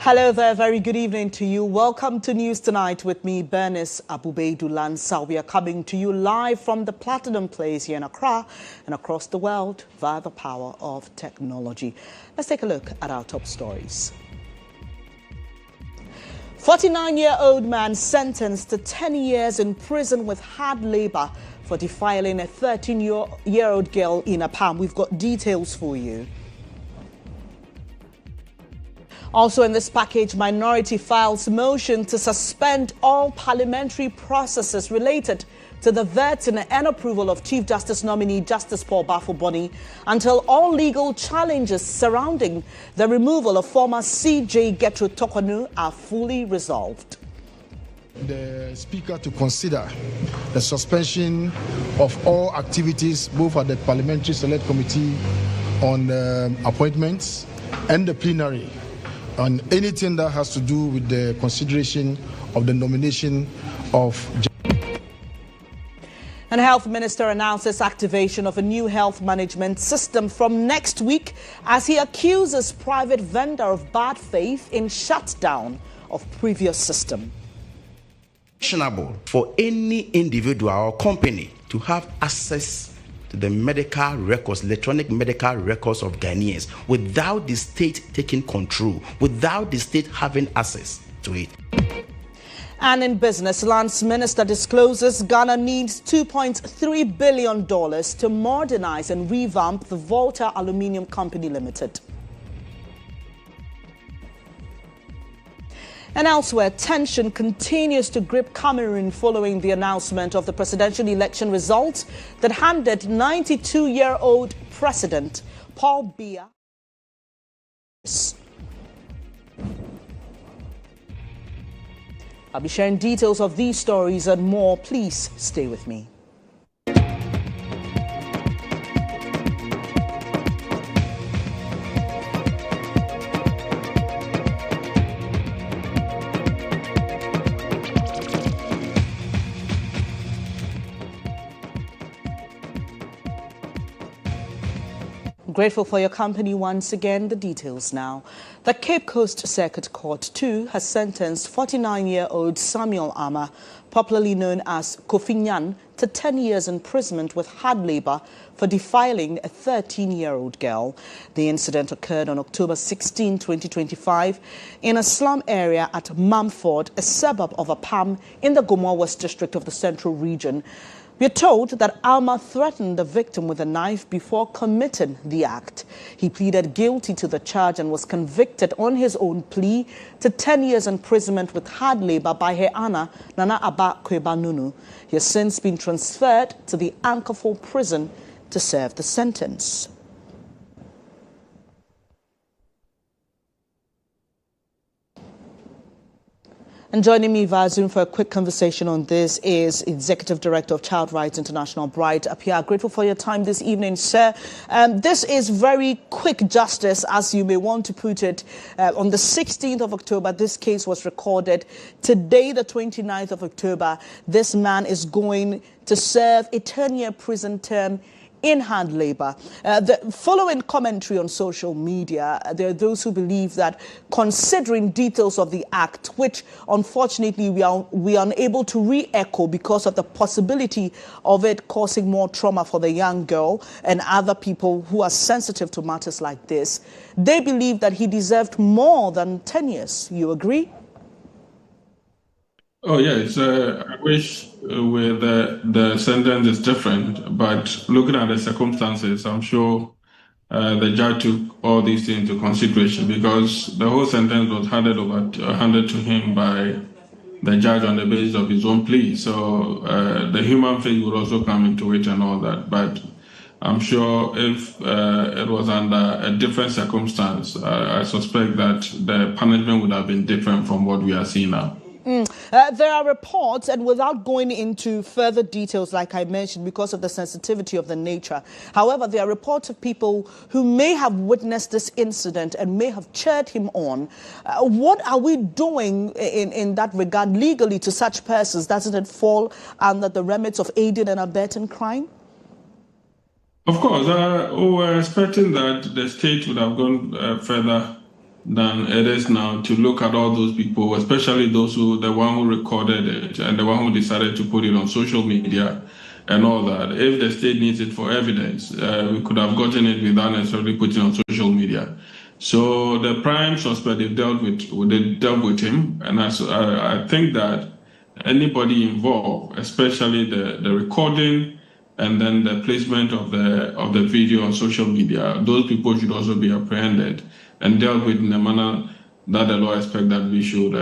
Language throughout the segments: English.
Hello there, very good evening to you. Welcome to News Tonight with me, Bernice Baidoo Lansah. We are coming to you live from the Platinum Place here in Accra and across the world via the power of technology. Let's take a look at our top stories. 49-year-old man sentenced to 10 years in prison with hard labor for defiling a 13-year-old girl in a palm. We've got details for you. Also in this package, minority files motion to suspend all parliamentary processes related to the vetting and approval of Chief Justice nominee Justice Paul Bafo-Bonny until all legal challenges surrounding the removal of former CJ GHOne are fully resolved. The Speaker to consider the suspension of all activities, both at the Parliamentary Select Committee on appointments and the plenary, on anything that has to do with the consideration of the nomination of. And Health Minister announces activation of a new health management system from next week as he accuses private vendor of bad faith in shutdown of previous system. Actionable for any individual or company to have access to the medical records, electronic medical records of Ghanaians without the state taking control, without the state having access to it. And in business, Lands Minister discloses Ghana needs $2.3 billion to modernize and revamp the Volta Aluminium Company Limited. And elsewhere, tension continues to grip Cameroon following the announcement of the presidential election results that handed 92-year-old President Paul Biya. I'll be sharing details of these stories and more. Please stay with me. Grateful for your company once again. The details now. The Cape Coast Circuit Court 2 has sentenced 49-year-old Samuel Ama, popularly known as Kofi Nyan, to 10 years imprisonment with hard labor for defiling a 13-year-old girl. The incident occurred on October 16, 2025, in a slum area at Mumford, a suburb of Apam in the Gomoa West district of the Central Region. We are told that Alma threatened the victim with a knife before committing the act. He pleaded guilty to the charge and was convicted on his own plea to 10 years imprisonment with hard labor by her Anna, Nana Abba Kwebanunu. He has since been transferred to the Ankerfall prison to serve the sentence. And joining me via Zoom for a quick conversation on this is Executive Director of Child Rights International, Bright Appiah. Grateful for your time this evening, sir. This is very quick justice, as you may want to put it. On the 16th of October, this case was recorded. Today, the 29th of October, this man is going to serve a 10-year prison term in hard labor. The following commentary on social media, there are those who believe that considering details of the act, which unfortunately we are unable to re-echo because of the possibility of it causing more trauma for the young girl and other people who are sensitive to matters like this, they believe that he deserved more than 10 years. You agree? Oh, yes. I wish with the sentence is different, but looking at the circumstances, I'm sure the judge took all these things into consideration because the whole sentence was handed to him by the judge on the basis of his own plea. So the human face would also come into it and all that. But I'm sure if it was under a different circumstance, I suspect that the punishment would have been different from what we are seeing now. There are reports, and without going into further details, like I mentioned, because of the sensitivity of the nature. However, there are reports of people who may have witnessed this incident and may have cheered him on. What are we doing in that regard legally to such persons? Doesn't it fall under the remits of aiding and abetting crime? Of course, we were expecting that the state would have gone further than it is now to look at all those people, especially the one who recorded it and the one who decided to put it on social media and all that. If the state needs it for evidence, we could have gotten it without necessarily putting it on social media. So the prime suspect, they dealt with him, and I think that anybody involved, especially the recording and then the placement of the video on social media, those people should also be apprehended and dealt with in a manner that the law expects that we should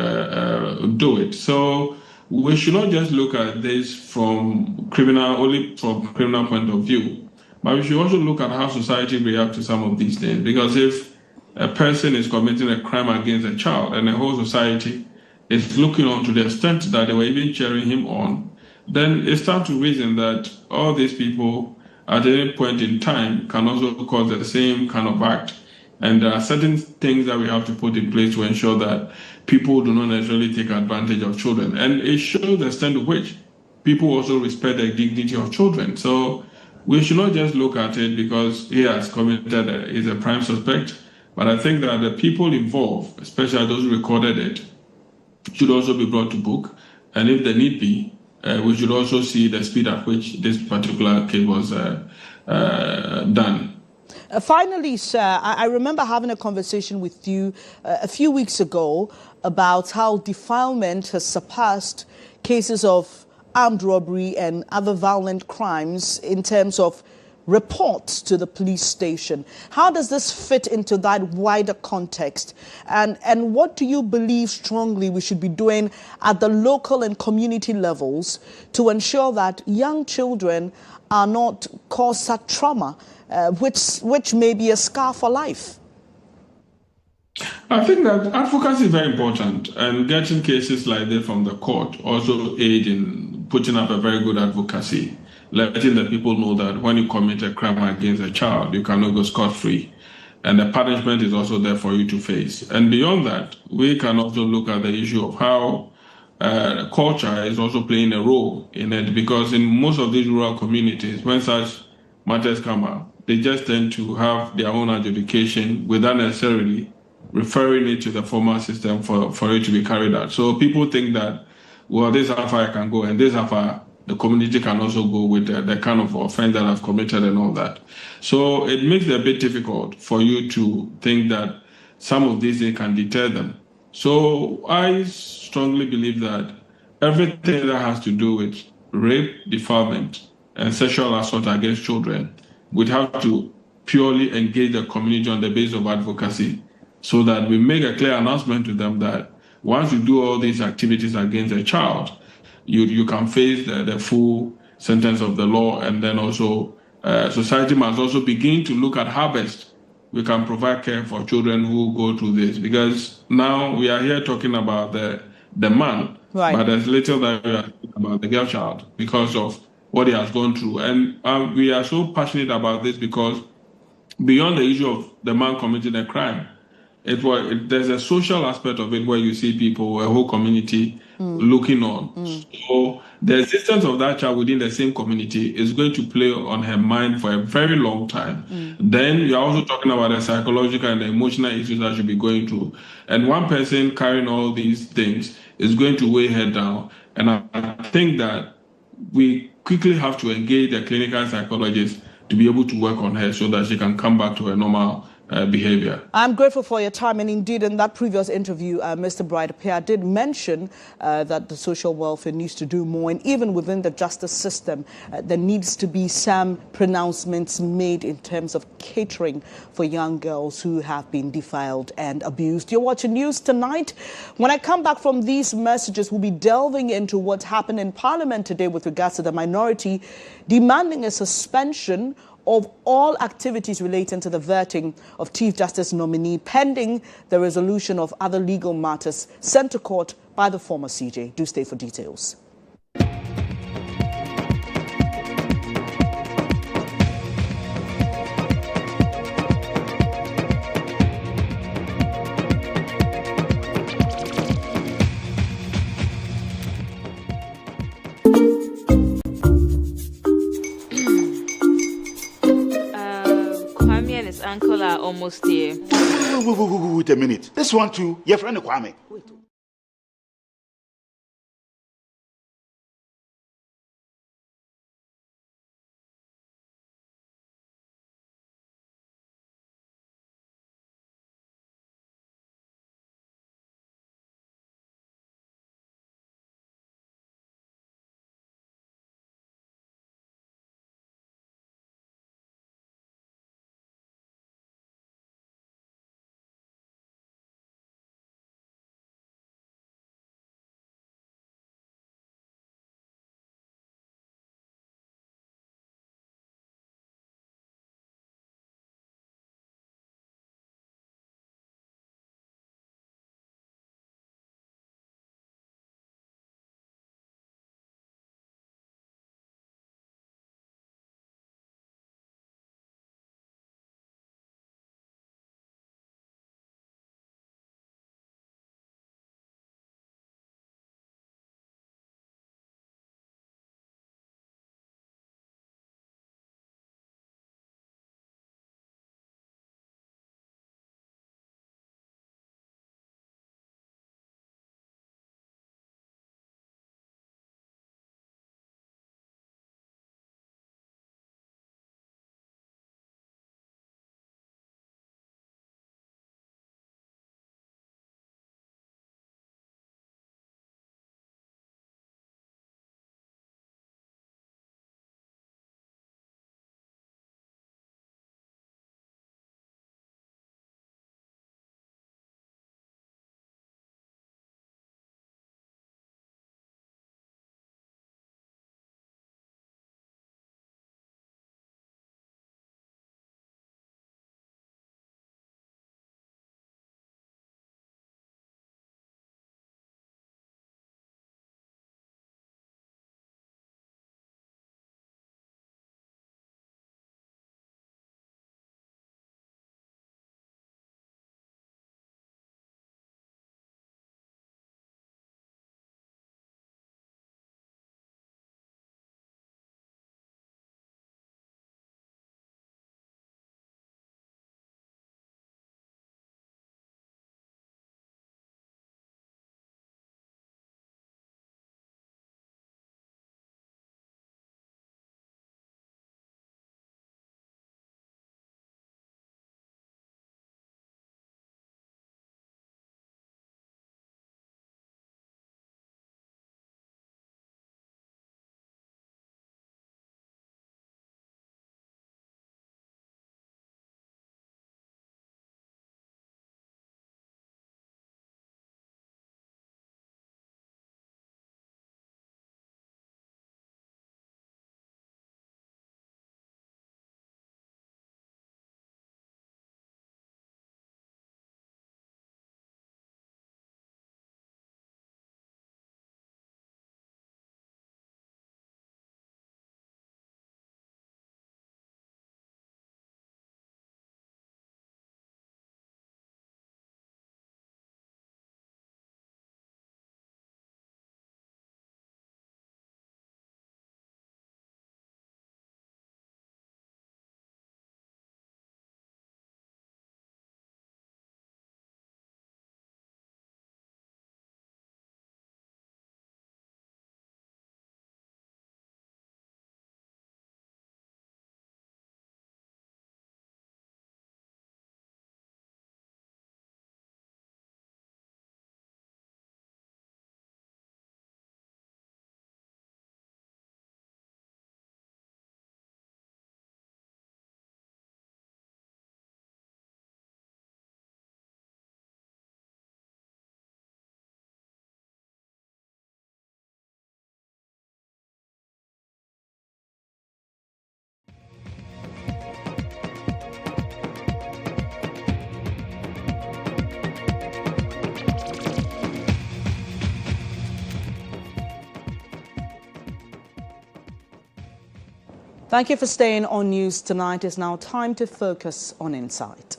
do it. So we should not just look at this from criminal point of view, but we should also look at how society reacts to some of these things. Because if a person is committing a crime against a child and the whole society is looking on to the extent that they were even cheering him on, then it's time to reason that all these people at any point in time can also cause the same kind of act. And there are certain things that we have to put in place to ensure that people do not necessarily take advantage of children. And it shows the extent to which people also respect the dignity of children. So we should not just look at it because he has committed is a prime suspect, but I think that the people involved, especially those who recorded it, should also be brought to book. And if there need be, we should also see the speed at which this particular case was done. Finally, sir, I remember having a conversation with you a few weeks ago about how defilement has surpassed cases of armed robbery and other violent crimes in terms of reports to the police station. How does this fit into that wider context? And what do you believe strongly we should be doing at the local and community levels to ensure that young children are not caused such trauma, which may be a scar for life? I think that advocacy is very important, and getting cases like this from the court also aid in putting up a very good advocacy, letting the people know that when you commit a crime against a child, you cannot go scot-free. And the punishment is also there for you to face. And beyond that, we can also look at the issue of how culture is also playing a role in it, because in most of these rural communities, when such matters come up, they just tend to have their own adjudication without necessarily referring it to the formal system for it to be carried out. So people think that, well, this is how far I can go, and this is how far the community can also go with the kind of offense that I've committed and all that. So it makes it a bit difficult for you to think that some of these things can deter them. So I strongly believe that everything that has to do with rape, defilement, and sexual assault against children would have to purely engage the community on the basis of advocacy, so that we make a clear announcement to them that once you do all these activities against a child, you can face the full sentence of the law. And then also society must also begin to look at how best we can provide care for children who go through this. Because now we are here talking about the man, right, but there's little that we are talking about the girl child because of what he has gone through. And we are so passionate about this because beyond the issue of the man committing a crime, there's a social aspect of it where you see people, a whole community looking on. So the existence of that child within the same community is going to play on her mind for a very long time. Then you're also talking about the psychological and the emotional issues that she'll be going through. And one person carrying all these things is going to weigh her down. And I think that we quickly have to engage the clinical psychologist to be able to work on her so that she can come back to her normal behavior. I'm grateful for your time, and indeed in that previous interview, Mr. Baidoo did mention that the social welfare needs to do more, and even within the justice system, there needs to be some pronouncements made in terms of catering for young girls who have been defiled and abused. You're watching News Tonight. When I come back from these messages, we'll be delving into what happened in Parliament today with regards to the minority demanding a suspension of all activities relating to the vetting of Chief Justice nominee pending the resolution of other legal matters sent to court by the former CJ. Do stay for details. Uncle people are almost here. Wait a minute. This one too, your friend Kwame. Wait. Thank you for staying on News Tonight. It's now time to focus on Insight.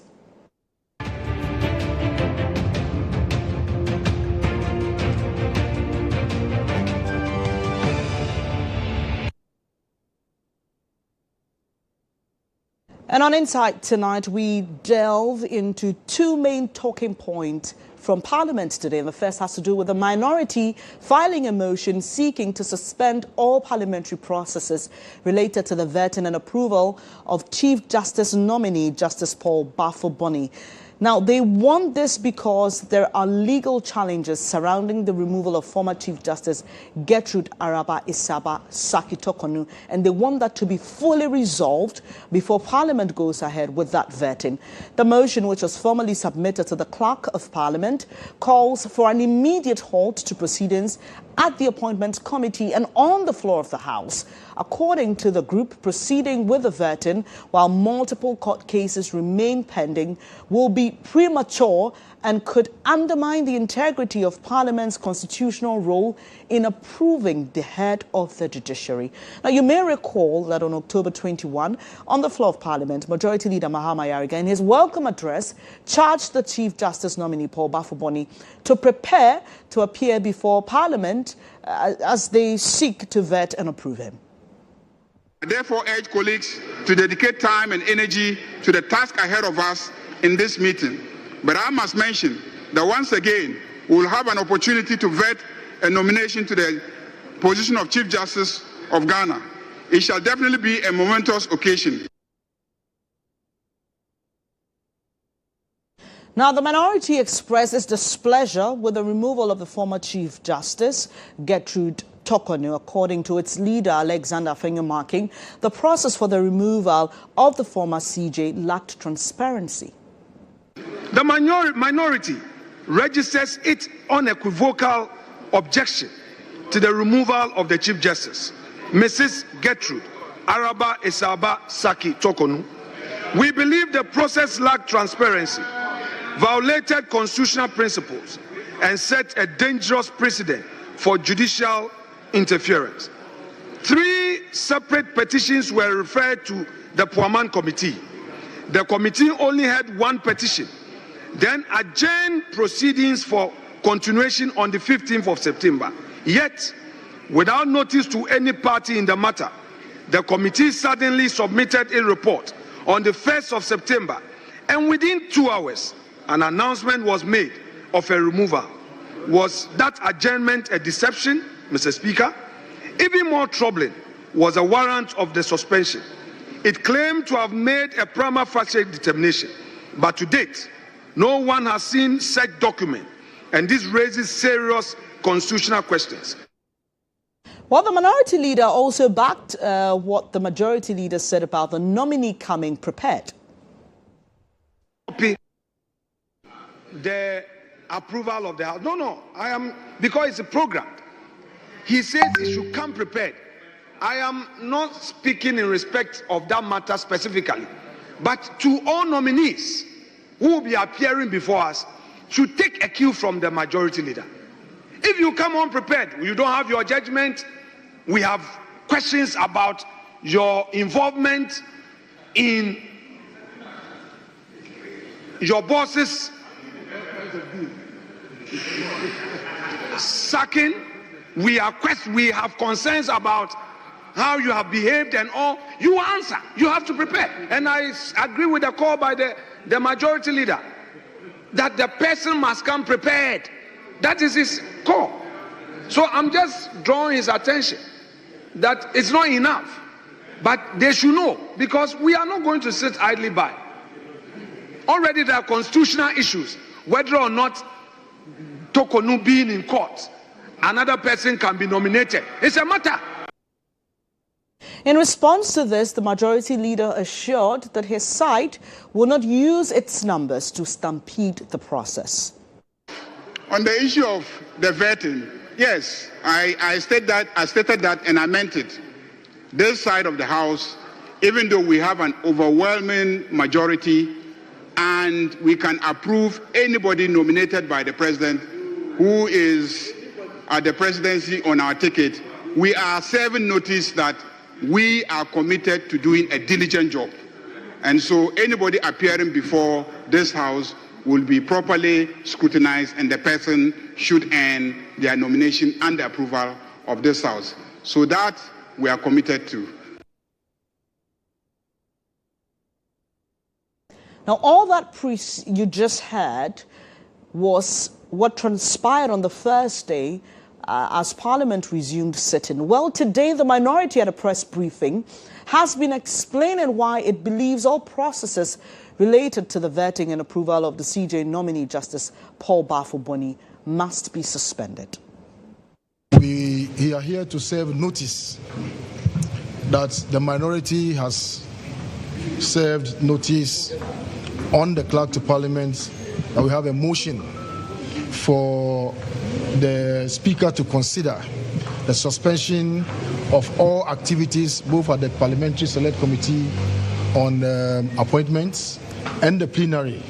And on Insight tonight, we delve into two main talking points from Parliament today. The first has to do with the minority filing a motion seeking to suspend all parliamentary processes related to the vetting and approval of Chief Justice nominee Justice Paul Bafo-Bonny. Now, they want this because there are legal challenges surrounding the removal of former Chief Justice Gertrude Araba Isaba Saki Tokonu, and they want that to be fully resolved before Parliament goes ahead with that vetting. The motion, which was formally submitted to the Clerk of Parliament, calls for an immediate halt to proceedings at the Appointments Committee and on the floor of the House. According to the group, proceeding with the vetting while multiple court cases remain pending will be premature and could undermine the integrity of Parliament's constitutional role in approving the head of the judiciary. Now, you may recall that on October 21, on the floor of Parliament, Majority Leader Mahama Yariga, in his welcome address, charged the Chief Justice nominee Paul Bafo-Bonny to prepare to appear before Parliament as they seek to vet and approve him. I therefore urge colleagues to dedicate time and energy to the task ahead of us in this meeting. But I must mention that once again, we will have an opportunity to vet a nomination to the position of Chief Justice of Ghana. It shall definitely be a momentous occasion. Now, the minority expresses displeasure with the removal of the former Chief Justice, Gertrude Tokonu. According to its leader, Alexander Fengermarking, the process for the removal of the former CJ lacked transparency. The minority registers its unequivocal objection to the removal of the Chief Justice, Mrs. Gertrude Araba Isaba Saki Tokonu. We believe the process lacked transparency, violated constitutional principles, and set a dangerous precedent for judicial interference. 3 separate petitions were referred to the Puaman Committee. The committee only had 1 petition, then adjourned proceedings for continuation on the 15th of September. Yet, without notice to any party in the matter, the committee suddenly submitted a report on the 1st of September, and within 2 hours, an announcement was made of a removal. Was that adjournment a deception, Mr. Speaker? Even more troubling was a warrant of the suspension. It claimed to have made a prima facie determination, but to date, no one has seen such document, and this raises serious constitutional questions. Well, the minority leader also backed what the majority leader said about the nominee coming prepared. The approval of the House. No, because it's a program. He says it should come prepared. I am not speaking in respect of that matter specifically, but to all nominees who will be appearing before us should take a cue from the majority leader. If you come unprepared, you don't have your judgment, we have questions about your involvement in your boss's sacking, we have concerns about how you have behaved and all. You answer. You have to prepare. And I agree with the call by the majority leader that the person must come prepared. That is his call. So I'm just drawing his attention that it's not enough, but they should know, because we are not going to sit idly by. Already there are constitutional issues, whether or not Tokonu being in court, another person can be nominated. It's a matter. In response to this, the majority leader assured that his side will not use its numbers to stampede the process. On the issue of the vetting, yes, I stated that and I meant it. This side of the House, even though we have an overwhelming majority and we can approve anybody nominated by the president who is at the presidency on our ticket, we are serving notice that we are committed to doing a diligent job. And so anybody appearing before this House will be properly scrutinized, and the person should earn their nomination and the approval of this House. So that we are committed to. Now, all that you just heard was what transpired on the Thursday as Parliament resumed sitting. Well, today the minority at a press briefing has been explaining why it believes all processes related to the vetting and approval of the CJ nominee, Justice Paul Bafo-Boney, must be suspended. We are here to serve notice that the minority has served notice on the clerk to Parliament that we have a motion for the Speaker to consider the suspension of all activities, both at the Parliamentary Select Committee on appointments and the plenary,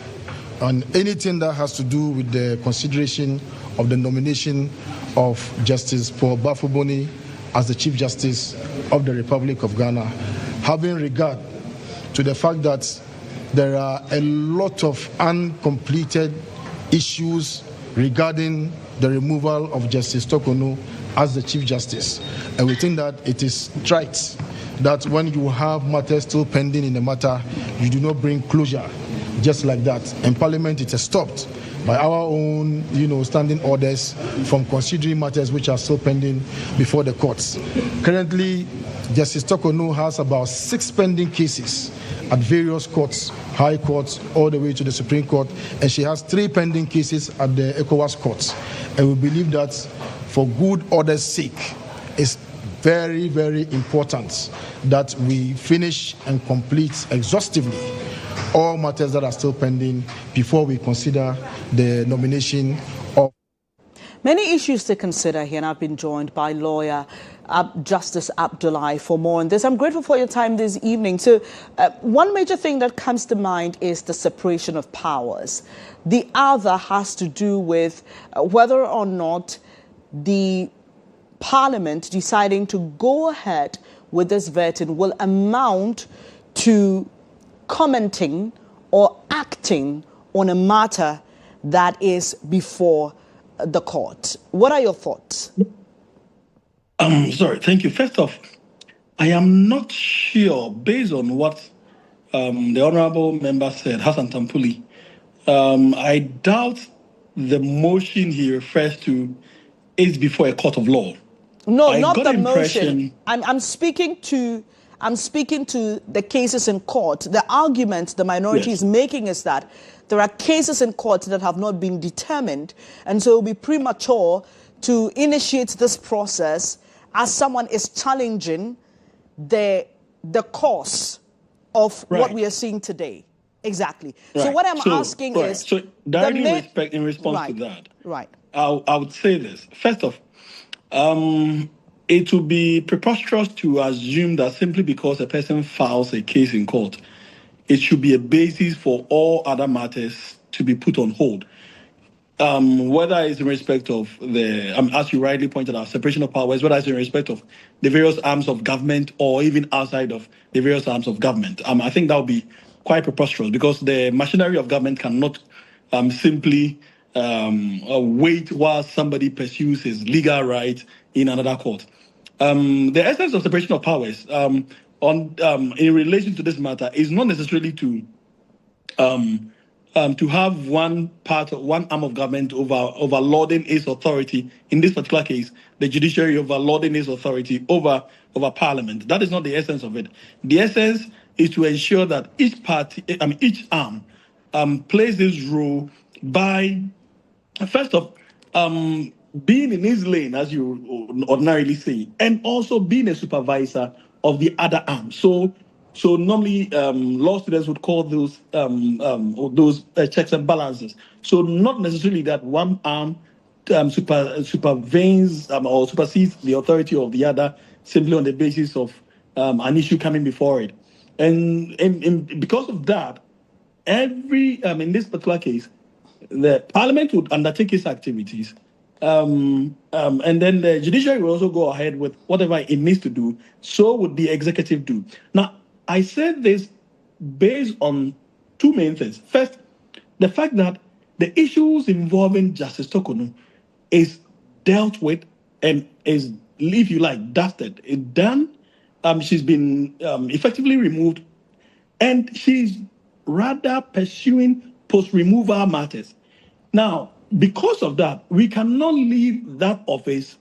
on anything that has to do with the consideration of the nomination of Justice Paul Bafo-Boney as the Chief Justice of the Republic of Ghana, having regard to the fact that there are a lot of uncompleted issues regarding the removal of Justice Tokonu as the Chief Justice. And we think that it is right that when you have matters still pending in the matter, you do not bring closure just like that. In Parliament, it is stopped by our own, standing orders from considering matters which are still pending before the courts. Currently, Justice Tokonu has about 6 pending cases at various courts, high courts, all the way to the Supreme Court, and she has 3 pending cases at the ECOWAS courts. And we believe that for good order's sake, it's very, very important that we finish and complete exhaustively all matters that are still pending before we consider the nomination of. Many issues to consider here, and I've been joined by lawyer Justice Abdullahi for more on this. I'm grateful for your time this evening. So one major thing that comes to mind is the separation of powers. The other has to do with whether or not the Parliament deciding to go ahead with this vetting will amount to commenting or acting on a matter that is before the court. What are your thoughts? Sorry, thank you. First off, I am not sure, based on what the honourable member said, Hassan Tampuli, I doubt the motion he refers to is before a court of law. No, not the motion. I'm speaking to the cases in court. The argument the minority is making is that there are cases in court that have not been determined, and so it will be premature to initiate this process as someone is challenging the course of what we are seeing today. Exactly. Right. So what I'm asking is... So directly in response to that, I would say this. First off, it would be preposterous to assume that simply because a person files a case in court, it should be a basis for all other matters to be put on hold. Whether it's in respect of the, as you rightly pointed out, separation of powers, whether it's in respect of the various arms of government or even outside of the various arms of government. I think that would be quite preposterous because the machinery of government cannot simply wait while somebody pursues his legal right in another court. The essence of separation of powers in relation to this matter is not necessarily to have one arm of government overlording its authority. In this particular case, the judiciary overlording its authority over Parliament. That is not the essence of it. The essence is to ensure that each arm plays this role by, first off, being in his lane, as you ordinarily say, and also being a supervisor of the other arm. So normally law students would call those checks and balances. So not necessarily that one arm supervenes or supersedes the authority of the other simply on the basis of an issue coming before it. And because of that, in this particular case, the Parliament would undertake its activities, and then the judiciary will also go ahead with whatever it needs to do. So would the executive do. Now, I said this based on 2 main things. First, the fact that the issues involving Justice Tokonu is dealt with and is, if you like, dusted. It's done. She's been effectively removed, and she's rather pursuing post-removal matters. Now, because of that, we cannot leave that office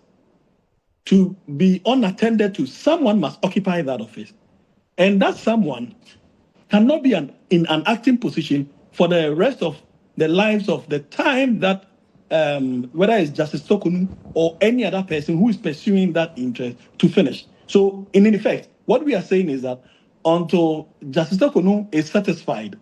to be unattended to. Someone must occupy that office. And that someone cannot be in an acting position for the rest of the lives of the time that whether it's Justice Tokunu or any other person who is pursuing that interest to finish. So, in effect, what we are saying is that until Justice Tokunu is satisfied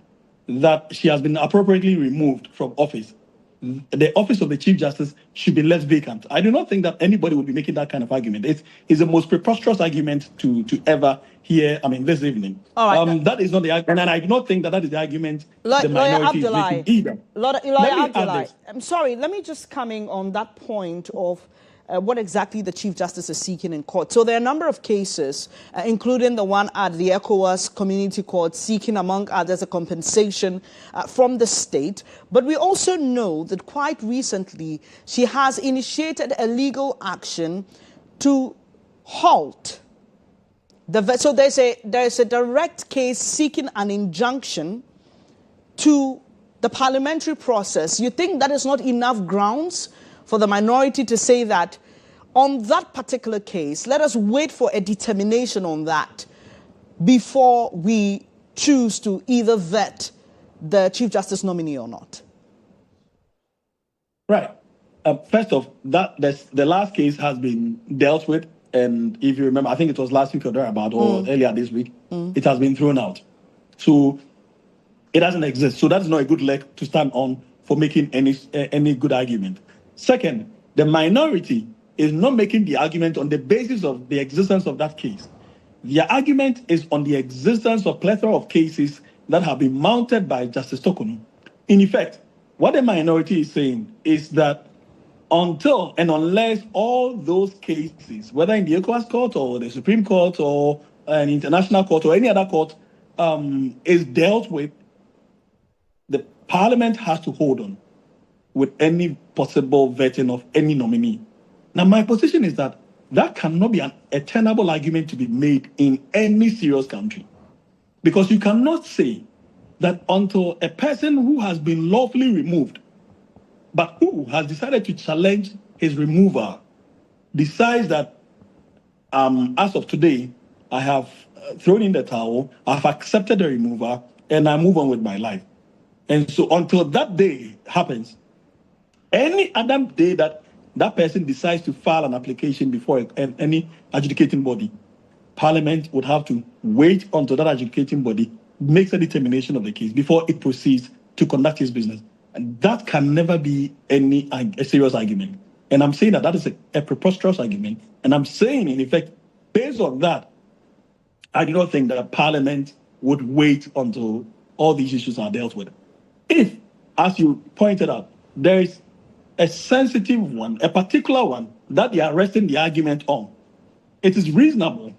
that she has been appropriately removed from office, the office of the Chief Justice should be left vacant. I do not think that anybody would be making that kind of argument. It's the most preposterous argument to ever hear, this evening. All right. That is not the argument, and I do not think that is the argument the minority is making either. Lawyer Abdullahi, I'm sorry, let me just come in on that point of what exactly the Chief Justice is seeking in court. So there are a number of cases, including the one at the ECOWAS Community Court, seeking, among others, a compensation from the state. But we also know that quite recently, she has initiated a legal action to halt so there's a direct case seeking an injunction to the parliamentary process. You think that is not enough grounds for the minority to say that on that particular case, let us wait for a determination on that before we choose to either vet the Chief Justice nominee or not? Right. First off, the last case has been dealt with. And if you remember, I think it was last week or thereabout, or earlier this week, it has been thrown out. So it doesn't exist. So that's not a good leg to stand on for making any good argument. Second, the minority is not making the argument on the basis of the existence of that case. The argument is on the existence of plethora of cases that have been mounted by Justice Tokunu. In effect, what the minority is saying is that until and unless all those cases, whether in the ECOWAS court or the Supreme Court or an international court or any other court, is dealt with, the Parliament has to hold on with any possible vetting of any nominee. Now, my position is that cannot be a tenable argument to be made in any serious country. Because you cannot say that until a person who has been lawfully removed, but who has decided to challenge his removal, decides that as of today, I have thrown in the towel, I've accepted the removal, and I move on with my life. And so until that day happens, any other day that that person decides to file an application before any adjudicating body, Parliament would have to wait until that adjudicating body makes a determination of the case before it proceeds to conduct its business. And that can never be a serious argument. And I'm saying that is a preposterous argument. And I'm saying, in effect, based on that, I do not think that Parliament would wait until all these issues are dealt with. If, as you pointed out, there is a sensitive one, a particular one, that they are resting the argument on, it is reasonable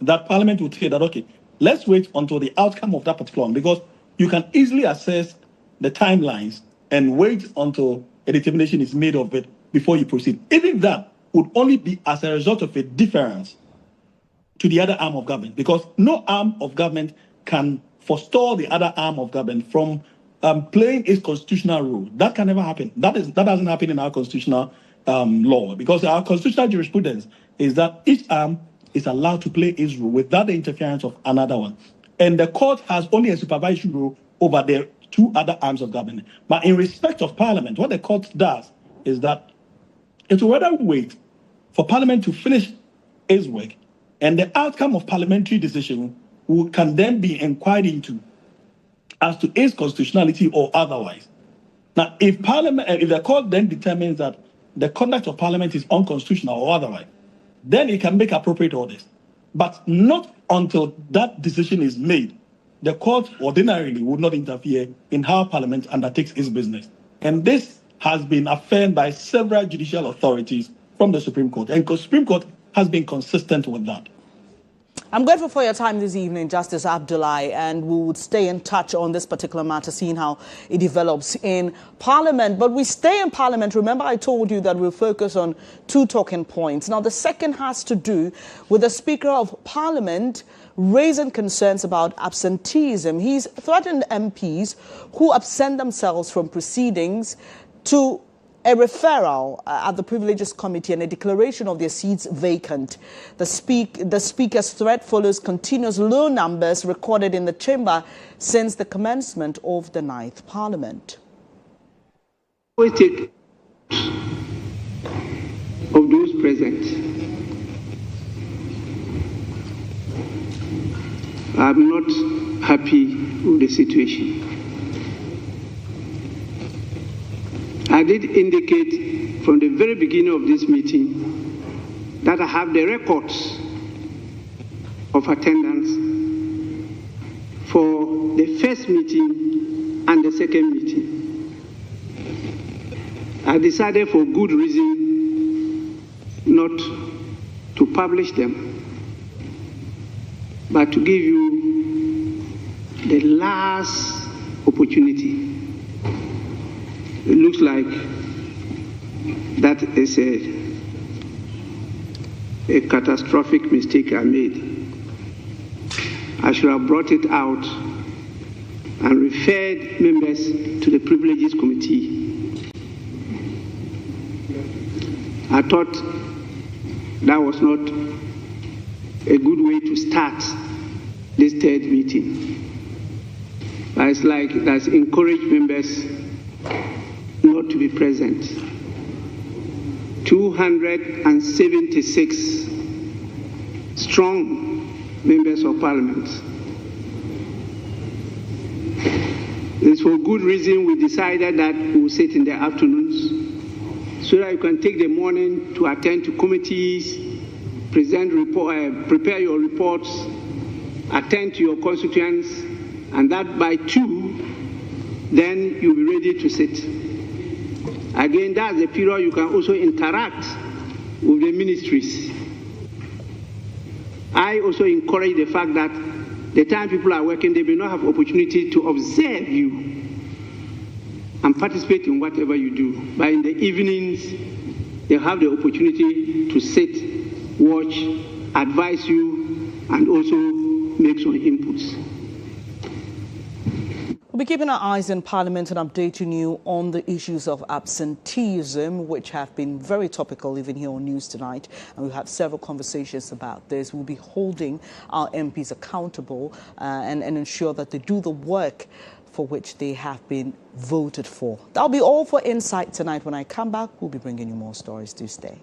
that Parliament would say that, okay, let's wait until the outcome of that particular one, because you can easily assess the timelines and wait until a determination is made of it before you proceed. Even that would only be as a result of a difference to the other arm of government, because no arm of government can forestall the other arm of government from playing its constitutional role. That can never happen. That doesn't happen in our constitutional law, because our constitutional jurisprudence is that each arm is allowed to play its role without the interference of another one. And the court has only a supervisory role over the two other arms of government. But in respect of Parliament, what the court does is that it will rather wait for Parliament to finish its work, and the outcome of parliamentary decision can then be inquired into as to its constitutionality or otherwise. Now, if the court then determines that the conduct of Parliament is unconstitutional or otherwise, then it can make appropriate orders. But not until that decision is made. The court ordinarily would not interfere in how Parliament undertakes its business. And this has been affirmed by several judicial authorities from the Supreme Court. And the Supreme Court has been consistent with that. I'm grateful for your time this evening, Justice Abdullahi, and we would stay in touch on this particular matter, seeing how it develops in Parliament. But we stay in Parliament. Remember, I told you that we'll focus on two talking points. Now, the second has to do with the Speaker of Parliament raising concerns about absenteeism. He's threatened MPs who absent themselves from proceedings to a referral at the Privileges Committee and a declaration of their seats vacant. The Speaker's threat follows continuous low numbers recorded in the chamber since the commencement of the 9th Parliament. We take of those present. I'm not happy with the situation. I did indicate from the very beginning of this meeting that I have the records of attendance for the first meeting and the second meeting. I decided for good reason not to publish them, but to give you the last opportunity. It looks like that is a catastrophic mistake I made. I should have brought it out and referred members to the Privileges Committee. I thought that was not a good way to start this third meeting. But it's like that's encouraged members not to be present. 276 strong members of Parliament. It's for good reason we decided that we will sit in the afternoons so that you can take the morning to attend to committees, prepare your reports, attend to your constituents, and that by 2, then you'll be ready to sit. Again, that's the period you can also interact with the ministries. I also encourage the fact that the time people are working, they may not have opportunity to observe you and participate in whatever you do. But in the evenings, they have the opportunity to sit, watch, advise you, and also make some inputs. We'll be keeping our eyes in Parliament and updating you on the issues of absenteeism, which have been very topical even here on News Tonight. And we've had several conversations about this. We'll be holding our MPs accountable and ensure that they do the work for which they have been voted for. That'll be all for Insight tonight. When I come back, we'll be bringing you more stories. Do stay.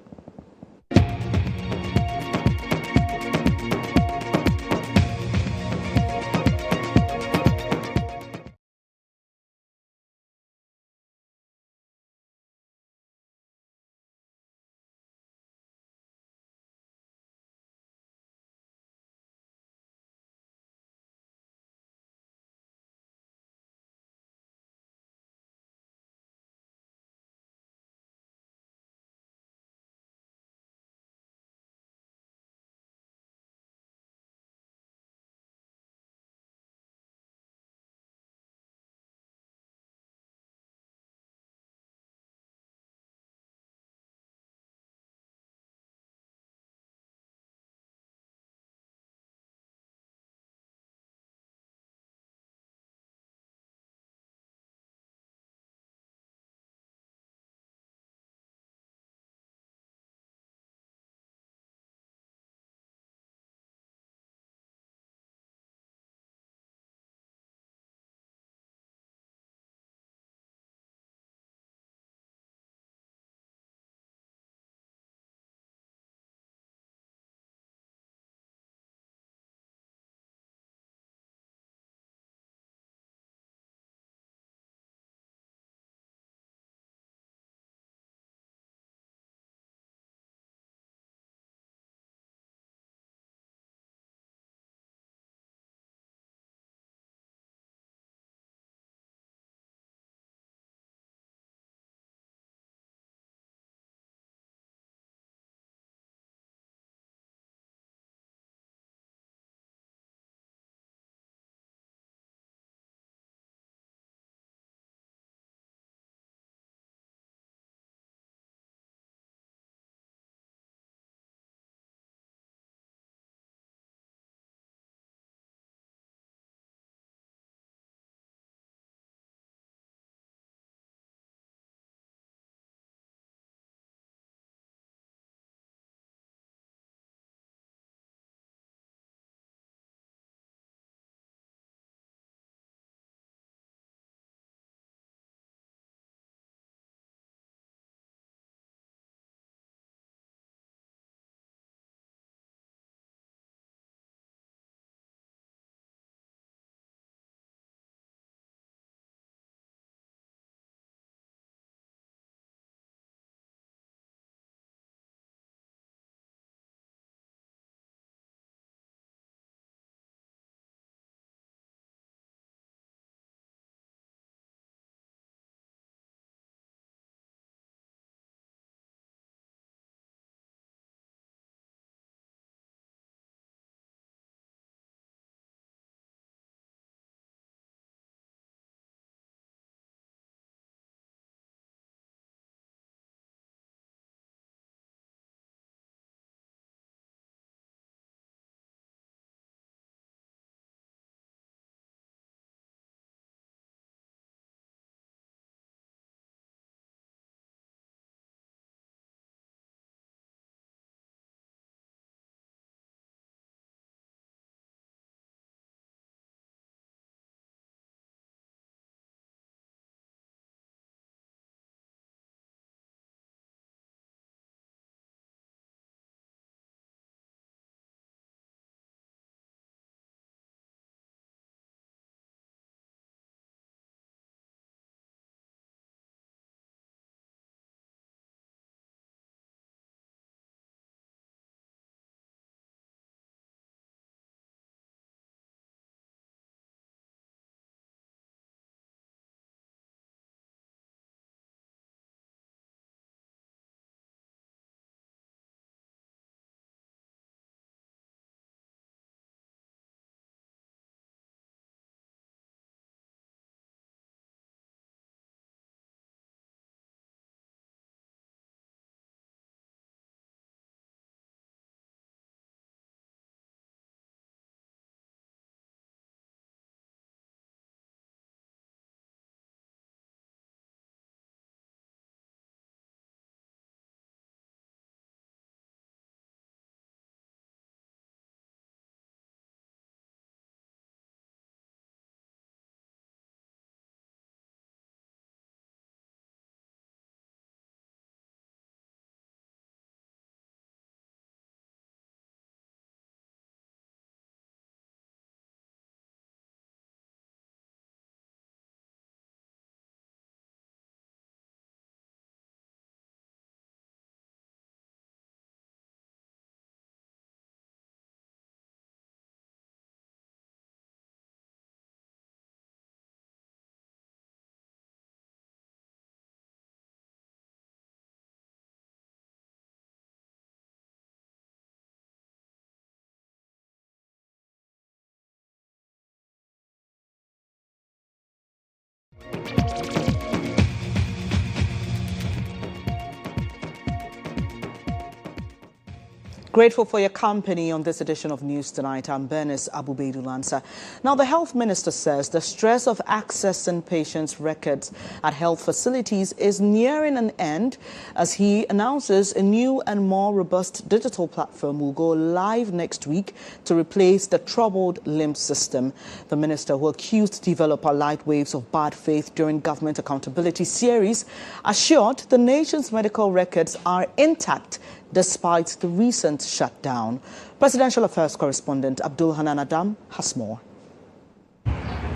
Grateful for your company on this edition of News Tonight. I'm Bernice Baidoo Lansah. Now, the health minister says the stress of accessing patients' records at health facilities is nearing an end as he announces a new and more robust digital platform will go live next week to replace the troubled LIMS system. The minister, who accused developer Lightwaves of bad faith during government accountability series, assured the nation's medical records are intact despite the recent shutdown. Presidential Affairs correspondent Abdul Hanan Adam has more.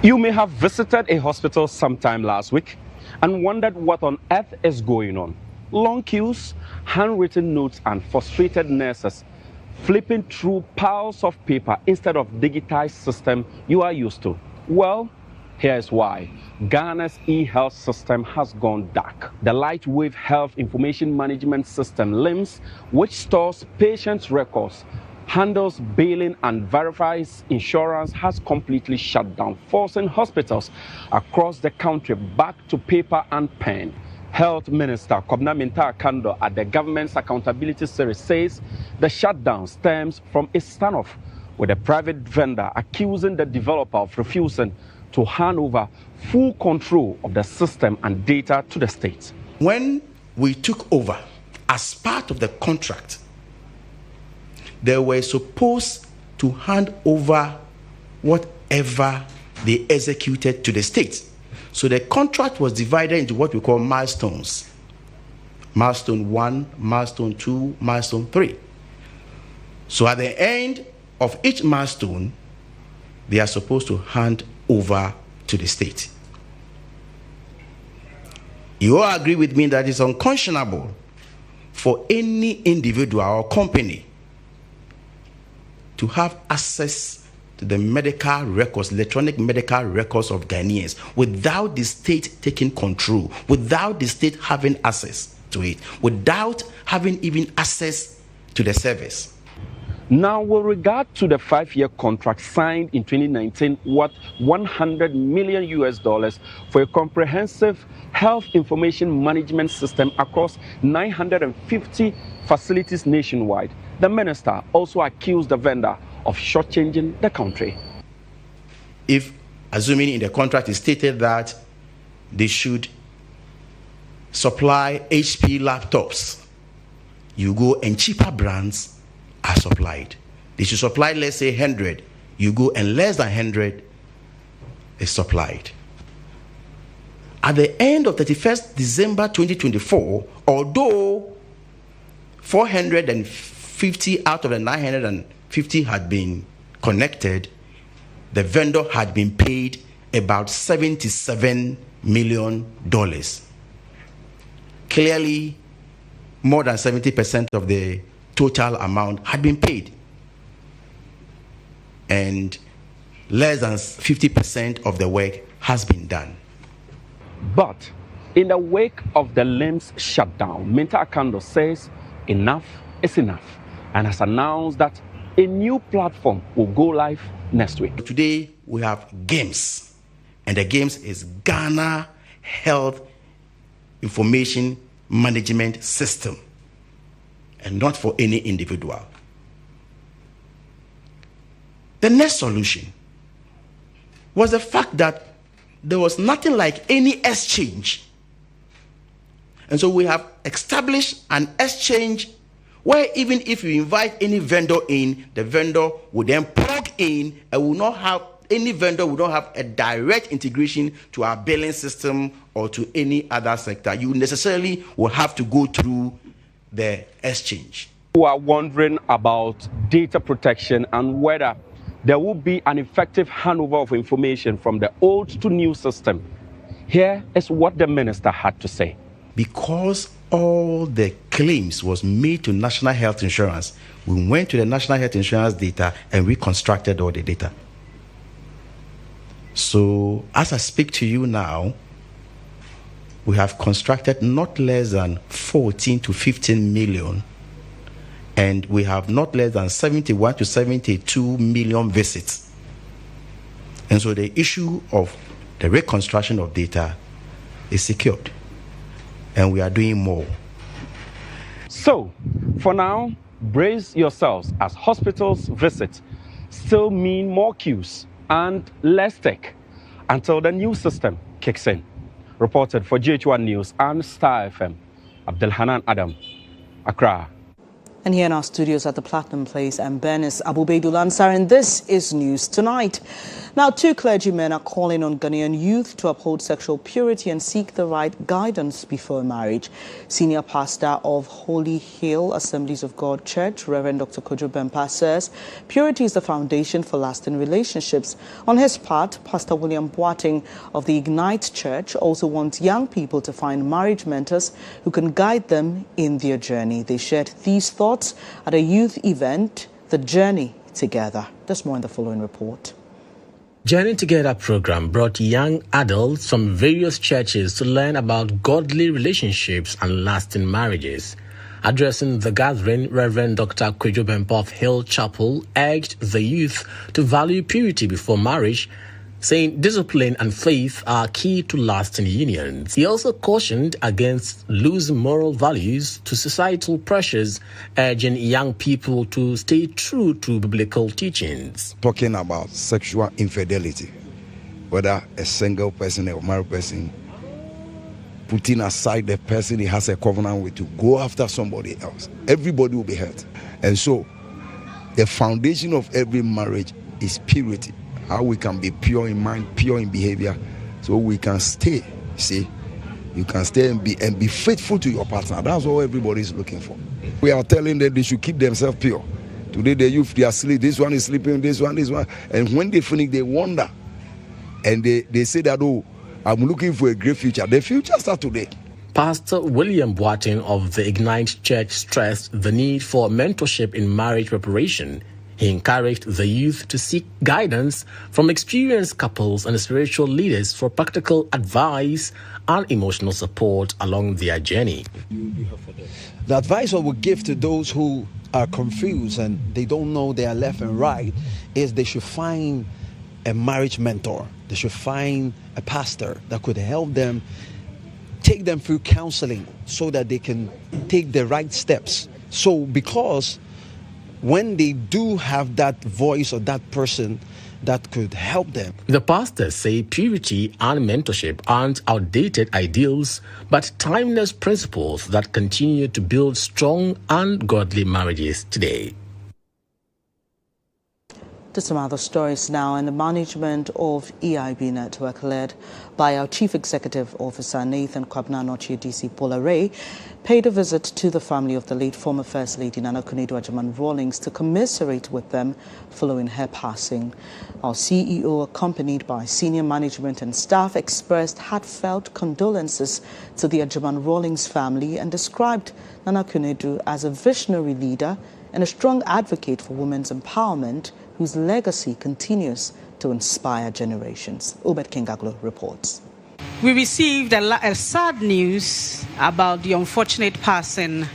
You may have visited a hospital sometime last week and wondered what on earth is going on. Long queues, handwritten notes, and frustrated nurses flipping through piles of paper instead of digitized system you are used to. Well, here's why. Ghana's e-health system has gone dark. The Lightwave Health Information Management System, LIMS, which stores patients' records, handles billing and verifies insurance, has completely shut down, forcing hospitals across the country back to paper and pen. Health Minister Kobna Minta-Akando at the government's accountability series says the shutdown stems from a standoff with a private vendor accusing the developer of refusing to hand over full control of the system and data to the state. When we took over, as part of the contract, they were supposed to hand over whatever they executed to the state. So the contract was divided into what we call milestones. Milestone 1, milestone 2, milestone 3. So at the end of each milestone, they are supposed to hand over to the state. You all agree with me that it's unconscionable for any individual or company to have access to the medical records, electronic medical records of Ghanaians without the state taking control, without the state having access to it, without having even access to the service. Now, with regard to the 5-year contract signed in 2019 worth $100 million for a comprehensive health information management system across 950 facilities nationwide, the minister also accused the vendor of shortchanging the country. If, assuming in the contract, it stated that they should supply HP laptops, you go and cheaper brands are supplied. They should supply, let's say, 100. You go and less than 100 is supplied. At the end of 31st December 2024, although 450 out of the 950 had been connected, the vendor had been paid about $77 million. Clearly, more than 70% of the total amount had been paid, and less than 50% of the work has been done. But in the wake of the LIMS shutdown, Minta-Akando says enough is enough and has announced that a new platform will go live next week. Today we have GHOne, and the GHOne is Ghana Health Information Management System, and not for any individual. The next solution was the fact that there was nothing like any exchange. And so we have established an exchange where even if you invite any vendor in, the vendor will then plug in and will not have, any vendor will not have a direct integration to our billing system or to any other sector. You necessarily will have to go through the exchange. Who are wondering about data protection and whether there will be an effective handover of information from the old to new system. Here is what the minister had to say. Because all the claims was made to National Health Insurance, we went to the National Health Insurance data and reconstructed all the data. So as I speak to you now, we have constructed not less than 14 to 15 million, and we have not less than 71 to 72 million visits. And so the issue of the reconstruction of data is secured, and we are doing more. So, for now, brace yourselves as hospitals visit still mean more queues and less tech until the new system kicks in. Reported for GHOne News and Star FM, Abdelhanan Adam, Accra. And here in our studios at the Platinum Place, I'm Bernice, Baidoo, Lansah, and this is News Tonight. Now, 2 clergymen are calling on Ghanaian youth to uphold sexual purity and seek the right guidance before marriage. Senior pastor of Holy Hill Assemblies of God Church, Reverend Dr. Kojo Bempah, says purity is the foundation for lasting relationships. On his part, Pastor William Boateng of the Ignite Church also wants young people to find marriage mentors who can guide them in their journey. They shared these thoughts at a youth event, The Journey Together. There's more in the following report. Journey Together program brought young adults from various churches to learn about godly relationships and lasting marriages. Addressing the gathering, Reverend Dr. Kojo Bempah of Hill Chapel urged the youth to value purity before marriage, saying discipline and faith are key to lasting unions. He also cautioned against losing moral values to societal pressures, urging young people to stay true to biblical teachings. Talking about sexual infidelity, whether a single person or a married person, putting aside the person he has a covenant with to go after somebody else, everybody will be hurt. And so, the foundation of every marriage is purity. How we can be pure in mind, pure in behavior, so we can stay. See, you can stay and be faithful to your partner. That's all everybody is looking for. We are telling them they should keep themselves pure. Today the youth, they are asleep. This one is sleeping. This one. And when they finish, they wonder, and they say that, oh, I'm looking for a great future. The future starts today. Pastor William Boateng of the Ignite Church stressed the need for mentorship in marriage preparation. He encouraged the youth to seek guidance from experienced couples and spiritual leaders for practical advice and emotional support along their journey. The advice I would give to those who are confused and they don't know their left and right is they should find a marriage mentor. They should find a pastor that could help them, take them through counseling so that they can take the right steps. So because when they do have that voice or that person that could help them. The pastors say purity and mentorship aren't outdated ideals, but timeless principles that continue to build strong and godly marriages today. To some other stories now, and the management of EIB Network, led by our Chief Executive Officer Nathan Kwabena-Nochie DC Polare, paid a visit to the family of the late former First Lady Nana Akunedo Agyeman-Rawlings to commiserate with them following her passing. Our CEO, accompanied by senior management and staff, expressed heartfelt condolences to the Agyeman-Rawlings family and described Nana Akunedo as a visionary leader and a strong advocate for women's empowerment, whose legacy continues to inspire generations. Obed Kingaglo reports. We received a sad news about the unfortunate passing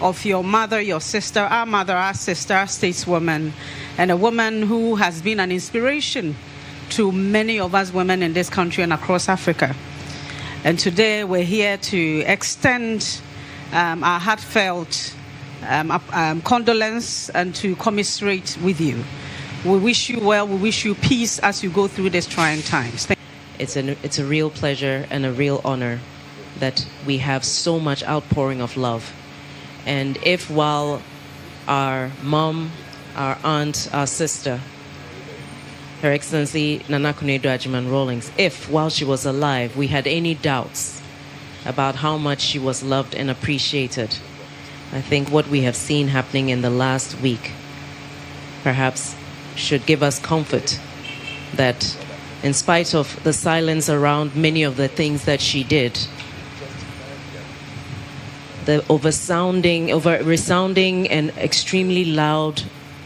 of your mother, your sister, our sister, our stateswoman, and a woman who has been an inspiration to many of us women in this country and across Africa. And today we're here to extend our heartfelt condolence and to commiserate with you. We wish you well. We wish you peace as you go through these trying times. It's a real pleasure and a real honor that we have so much outpouring of love. And if while our mom, our aunt, our sister, Her Excellency Nana Akunedo Agyeman-Rawlings, if while she was alive we had any doubts about how much she was loved and appreciated, I think what we have seen happening in the last week perhaps should give us comfort that in spite of the silence around many of the things that she did, the resounding and extremely loud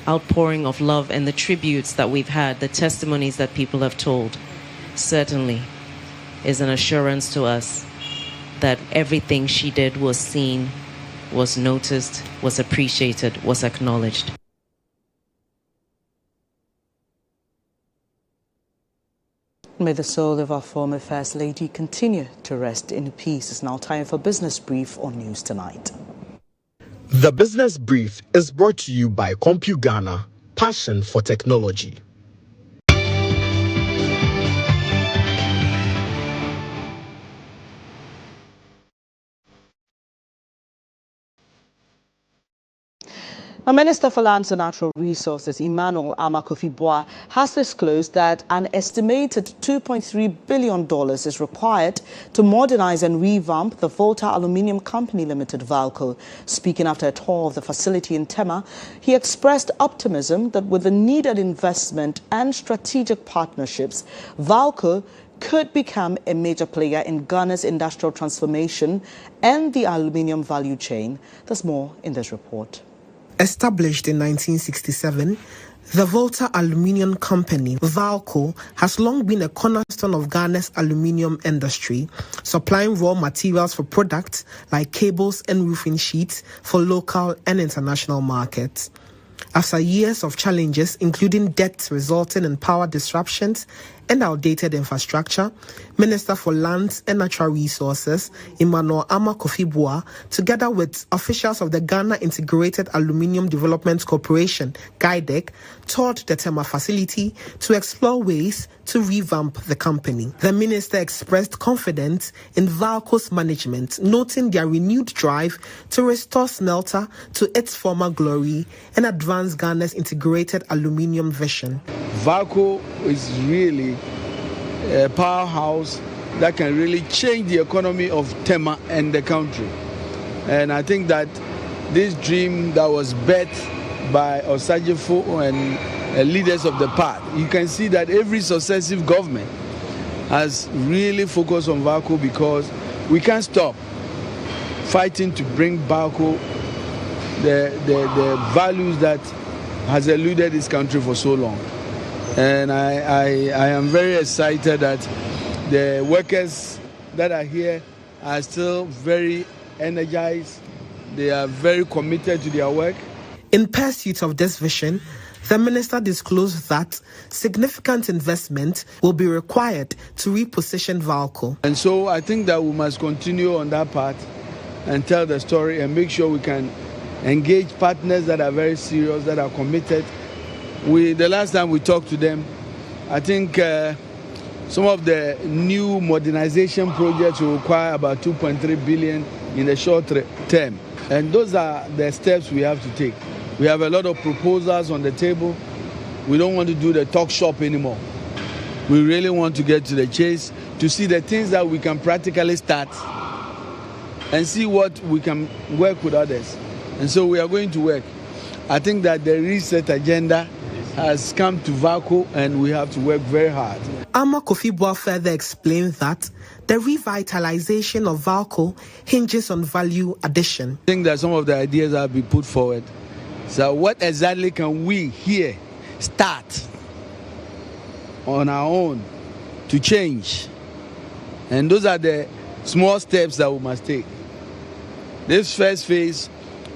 outpouring of love and the tributes that we've had, the testimonies that people have told, certainly is an assurance to us that everything she did was seen, was noticed, was appreciated, was acknowledged. may the soul of our former First Lady continue to rest in peace. It's now time for Business Brief on News Tonight. The Business Brief is brought to you by CompuGhana, passion for technology. The Minister for Lands and Natural Resources, Emmanuel Kofi-Boah, has disclosed that an estimated $2.3 billion is required to modernize and revamp the Volta Aluminium Company Limited, VALCO. Speaking after a tour of the facility in Tema, he expressed optimism that with the needed investment and strategic partnerships, VALCO could become a major player in Ghana's industrial transformation and the aluminium value chain. There's more in this report. Established in 1967, the Volta Aluminium Company, VALCO, has long been a cornerstone of Ghana's aluminium industry, supplying raw materials for products like cables and roofing sheets for local and international markets. After years of challenges, including debt resulting in power disruptions and outdated infrastructure, Minister for Lands and Natural Resources, Emmanuel Kofi-Boah, together with officials of the Ghana Integrated Aluminium Development Corporation, GHOne, toured the Tema facility to explore ways to revamp the company. The minister expressed confidence in VALCO's management, noting their renewed drive to restore smelter to its former glory and advance Ghana's integrated aluminium vision. VALCO is really a powerhouse that can really change the economy of Tema and the country. And I think that this dream that was birthed by Osajifo and leaders of the past, you can see that every successive government has really focused on VALCO because we can't stop fighting to bring VALCO the values that has eluded this country for so long. And I am very excited that the workers that are here are still very energized. They are very committed to their work. In pursuit of this vision, the minister disclosed that significant investment will be required to reposition VALCO. And so I think that we must continue on that path and tell the story and make sure we can engage partners that are very serious, that are committed. The last time we talked to them, I think some of the new modernization projects will require about 2.3 billion in the short term. And those are the steps we have to take. We have a lot of proposals on the table. We don't want to do the talk shop anymore. We really want to get to the chase, to see the things that we can practically start and see what we can work with others. And so we are going to work. I think that the reset agenda has come to VALCO and we have to work very hard. Kofi-Boah further explained that the revitalization of VALCO hinges on value addition. I think that some of the ideas have been put forward. So what exactly can we here start on our own to change? And those are the small steps that we must take. This first phase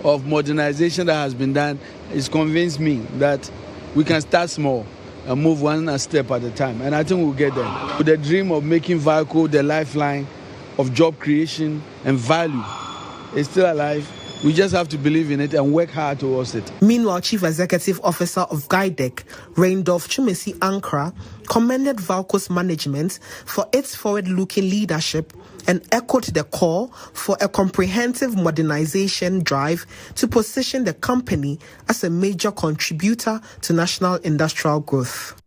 of modernization that has been done has convinced me that we can start small and move one step at a time. And I think we'll get there. With the dream of making VALCO the lifeline of job creation and value is still alive. We just have to believe in it and work hard towards it. Meanwhile, Chief Executive Officer of GHOne, Randolph Chumesi Ankara, commended VALCO's management for its forward-looking leadership and echoed the call for a comprehensive modernization drive to position the company as a major contributor to national industrial growth.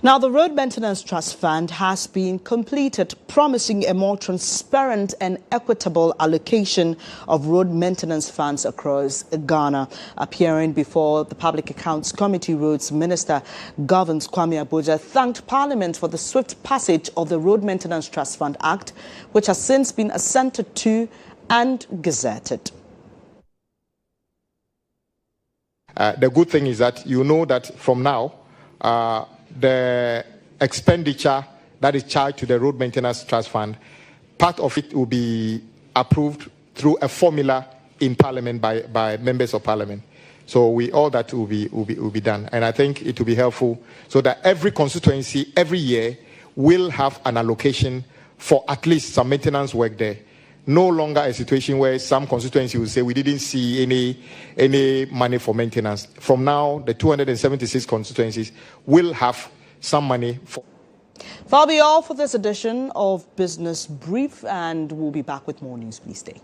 Now, the Road Maintenance Trust Fund has been completed, promising a more transparent and equitable allocation of road maintenance funds across Ghana. Appearing before the Public Accounts Committee, Roads Minister Governors Kwame Abuja thanked Parliament for the swift passage of the Road Maintenance Trust Fund Act, which has since been assented to and gazetted. The good thing is that you know that from now, the expenditure that is charged to the Road Maintenance Trust Fund, part of it will be approved through a formula in Parliament by members of Parliament. So all that will be done. And I think it will be helpful so that every constituency, every year, will have an allocation for at least some maintenance work there. No longer a situation where some constituency will say we didn't see any money for maintenance. From now, the 276 constituencies will have some money for. That'll be all for this edition of Business Brief, and we'll be back with more news. Please stay.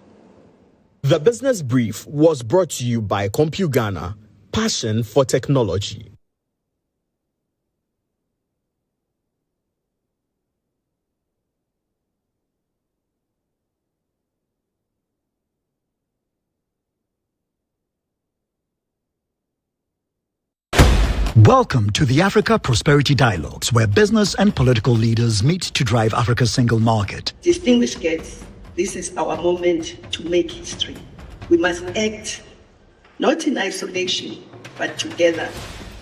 The Business Brief was brought to you by CompuGhana, passion for technology. Welcome to the Africa Prosperity Dialogues, where business and political leaders meet to drive Africa's single market. Distinguished guests, this is our moment to make history. We must act not in isolation, but together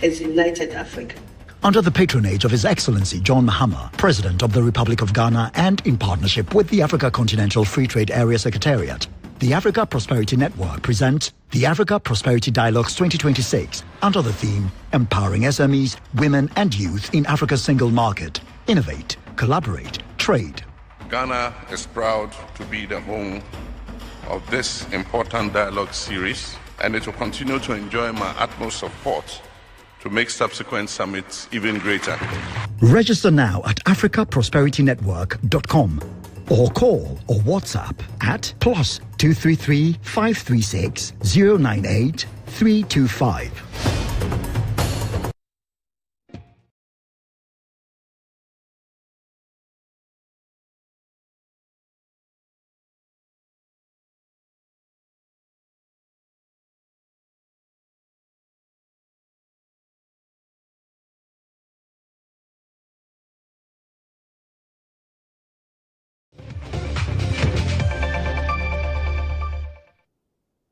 as united Africa. Under the patronage of His Excellency John Mahama, President of the Republic of Ghana, and in partnership with the Africa Continental Free Trade Area Secretariat, the Africa Prosperity Network presents the Africa Prosperity Dialogues 2026 under the theme Empowering SMEs, Women and Youth in Africa's Single Market. Innovate, collaborate, trade. Ghana is proud to be the home of this important dialogue series, and it will continue to enjoy my utmost support to make subsequent summits even greater. Register now at africaprosperitynetwork.com or call or WhatsApp at +233 536 098 325.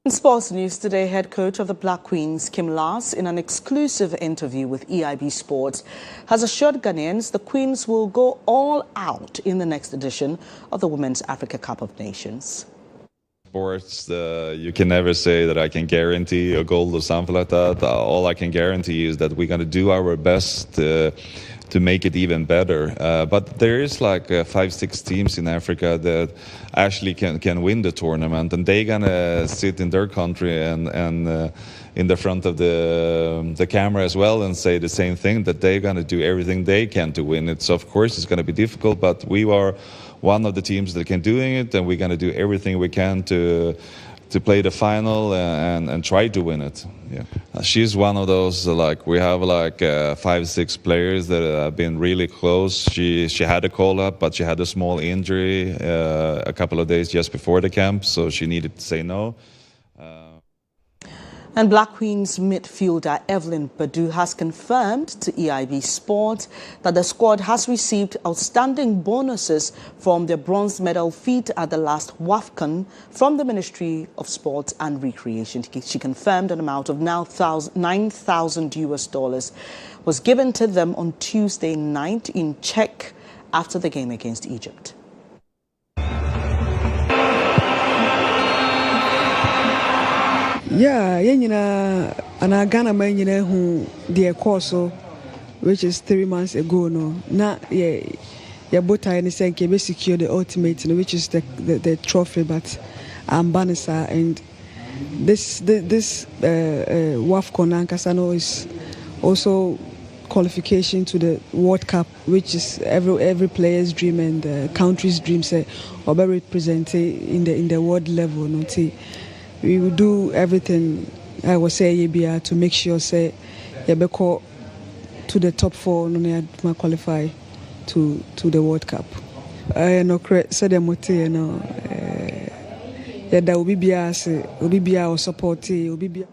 In sports news today, head coach of the Black Queens, Kim Lars, in an exclusive interview with EIB Sports, has assured Ghanaians the Queens will go all out in the next edition of the Women's Africa Cup of Nations. Sports, you can never say that I can guarantee a goal or something like that. All I can guarantee is that we're going to do our best to make it even better. But there is like 5-6 teams in Africa that actually can win the tournament, and they're going to sit in their country and in the front of the camera as well and say the same thing, that they're going to do everything they can to win it. So of course it's going to be difficult, but we are one of the teams that can doing it, and we're going to do everything we can to play the final and try to win it. Yeah, she's one of those, like we have like 5-6 players that have been really close. She had a call up, but she had a small injury a couple of days just before the camp, so she needed to say no. And Black Queens midfielder Evelyn Baidoo has confirmed to EIB Sport that the squad has received outstanding bonuses from their bronze medal feat at the last WAFCON from the Ministry of Sports and Recreation. She confirmed an amount of $9,000 was given to them on Tuesday night in Czech after the game against Egypt. Yeah, and Ghana man who the course, which is 3 months ago. No, now both are in the same case secure the ultimate, which is the trophy, but Baidoo, and this WAFCON Ankasano is also qualification to the World Cup, which is every player's dream and the country's dream. Say, or be represented in the world level. No, we will do everything, I will say, to make sure, say, Yabeko to the top 4, no qualify to the World Cup. I know, said the mote, that will be our support, will be.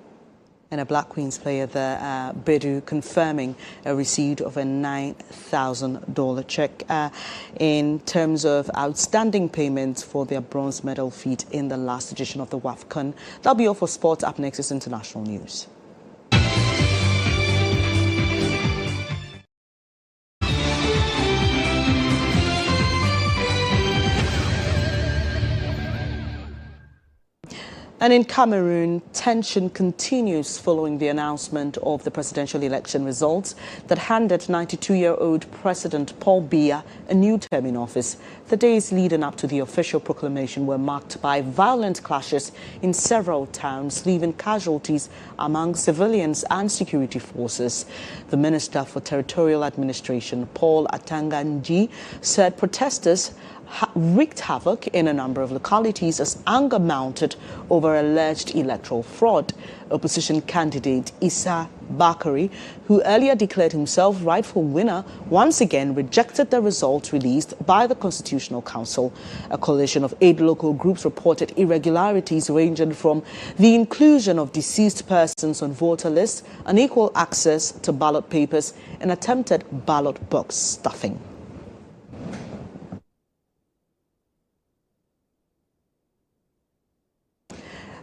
And a Black Queens player there, Baidoo, confirming a receipt of a $9,000 check in terms of outstanding payments for their bronze medal feat in the last edition of the WAFCON. That'll be all for sports. Up next is international news. And in Cameroon, tension continues following the announcement of the presidential election results that handed 92-year-old President Paul Biya a new term in office. The days leading up to the official proclamation were marked by violent clashes in several towns, leaving casualties among civilians and security forces. The Minister for Territorial Administration, Paul Atanganji, said protesters wreaked havoc in a number of localities as anger mounted over alleged electoral fraud. Opposition candidate Issa Bakari, who earlier declared himself rightful winner, once again rejected the results released by the Constitutional Council. A coalition of 8 local groups reported irregularities ranging from the inclusion of deceased persons on voter lists, unequal access to ballot papers, and attempted ballot box stuffing.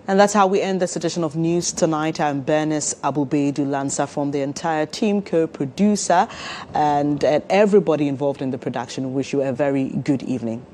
And that's how we end this edition of News Tonight. I'm Bernice, Baidoo, Lansah from the entire team, co-producer, and everybody involved in the production. Wish you a very good evening.